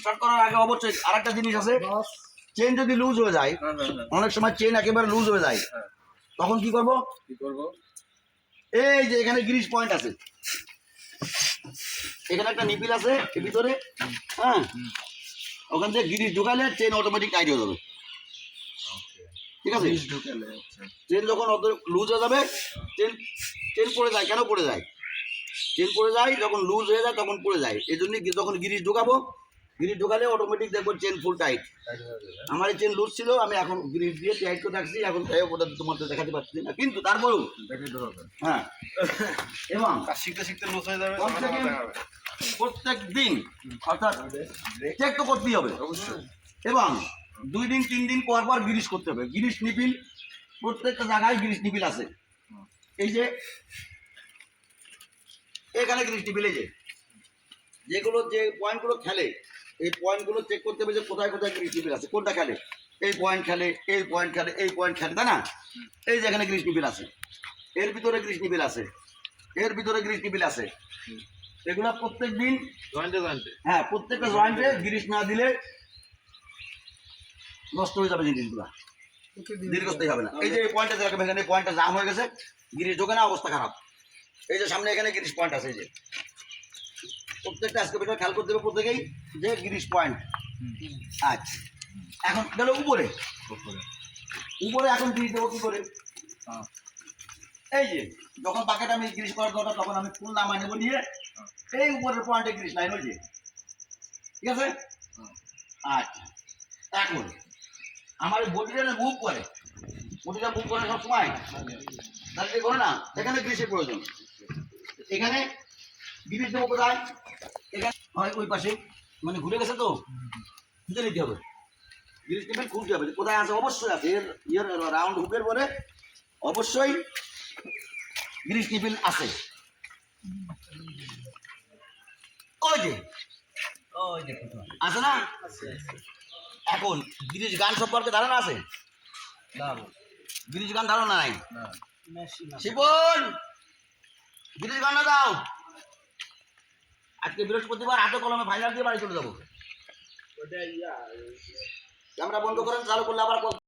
Start করার আগে অবশ্যই আরেকটা জিনিস আছে, চেন যদি লুজ হয়ে যায়, অনেক সময় চেন একেবারে লুজ হয়ে যায়, তখন কি করব? এই যে এখানে গ্রিস পয়েন্ট আছে, এখানে একটা নিপিল আছে এর ভিতরে, হ্যাঁ, ওখান থেকে গ্রিস ঢুকালে চেন অটোমেটিক টাইট হয়ে যাবে। ঠিক আছে, চেন যখন অত লুজ হয়ে যাবে, চেন চেন পড়ে যায়। কেন পড়ে যায়? চেন পড়ে যায় যখন লুজ হয়ে যায় তখন পড়ে যায়। এই জন্যই যখন গ্রিস ঢুকাবো, গ্রিস ঢুকালে অটোমেটিক দেখবো চেন ফুল টাইট। আমার এই চেন লুজ ছিল, আমি এখন গ্রিস দিয়ে টাইট করে রাখছি, এখন ওটা তোমাদের দেখাতে পারছি না, কিন্তু তারপরেও হ্যাঁ, এবং শিখতে শিখতে লুজ হয়ে যাবে। প্রত্যেক দিন অর্থাৎ চেক তো করতেই হবে অবশ্যই, এবং 2 দিন 3 দিন পর পর গ্রিস করতে হবে। গ্রিস নিপিল প্রত্যেকটা জায়গায় গ্রিস নিপিল আছে। এই যে এখানে গ্রিস নিপিল, এই যে যেগুলো যে পয়েন্টগুলো খেলে, এই পয়েন্টগুলো চেক করতে হবে যে কোথায় কোথায় গ্রিস নিপিল আছে, কোনটা খেলে, এই পয়েন্ট খেলে, এই পয়েন্ট খেলে, এই পয়েন্ট খেলে, তাই না? এই যে এখানে গ্রিস নিপিল আছে, এর ভিতরে গ্রিস নিপিল আছে, এর ভিতরে গ্রিস নিপিল আছে। এগুলো প্রত্যেক দিন হ্যাঁ, প্রত্যেকটা জয়েন্টে গ্রিস না দিলে নষ্ট হয়ে যাবে জিনিসগুলো, দীর্ঘস্থায়ী হবে না। এই যে পয়েন্টটা দেখবেন, এখানে পয়েন্টটা জাম হয়ে গেছে, গ্রিস ঢোকে না, অবস্থা খারাপ। এই যে সামনে এখানে গ্রিস পয়েন্ট আছে, এই যে প্রত্যেকটা এক্সকেভেটর খেয়াল করতে হবে প্রত্যেকেই যে গ্রিস পয়েন্ট। আচ্ছা, এখন গেল উপরে, উপরে এখন গ্রিস দেবো কি করে? এই যে যখন বাকেট আমি গ্রিস করার দরকার, তখন আমি ফুল নামাই নেবো, নিয়ে এই উপরের পয়েন্টে গ্রিস লাইন হয়েছে। ঠিক আছে, আচ্ছা, এখন আমার বডিটা মুভ করে, বডিটা মুভ করে সব সময়, তাহলে কি করে না, এখানে গ্রিসের প্রয়োজন। এখানে গ্রিস দেবো কোথায়? এখানে হয় ওই পাশে, মানে ঘুরে গেছে তো খুঁজে নিতে হবে, গ্রিস নেবেন খুঁজতে হবে কোথায় আছে। অবশ্যই আছে, এর ইয়ের রাউন্ড হুকের পরে অবশ্যই গ্রিস নিপিল আছে। ওই যে আছে না? এখন গ্রিস গান সম্পর্কে ধারণা আছে? গ্রিস গান ধারণা নাই? শিবন, গ্রিস গান না দাও। আজকে বৃহস্পতিবার, হাতে কলমে ফাইনাল দিয়ে বাড়ি চলে যাবো। ক্যামেরা বন্ধ করেন, চালু করলে আবার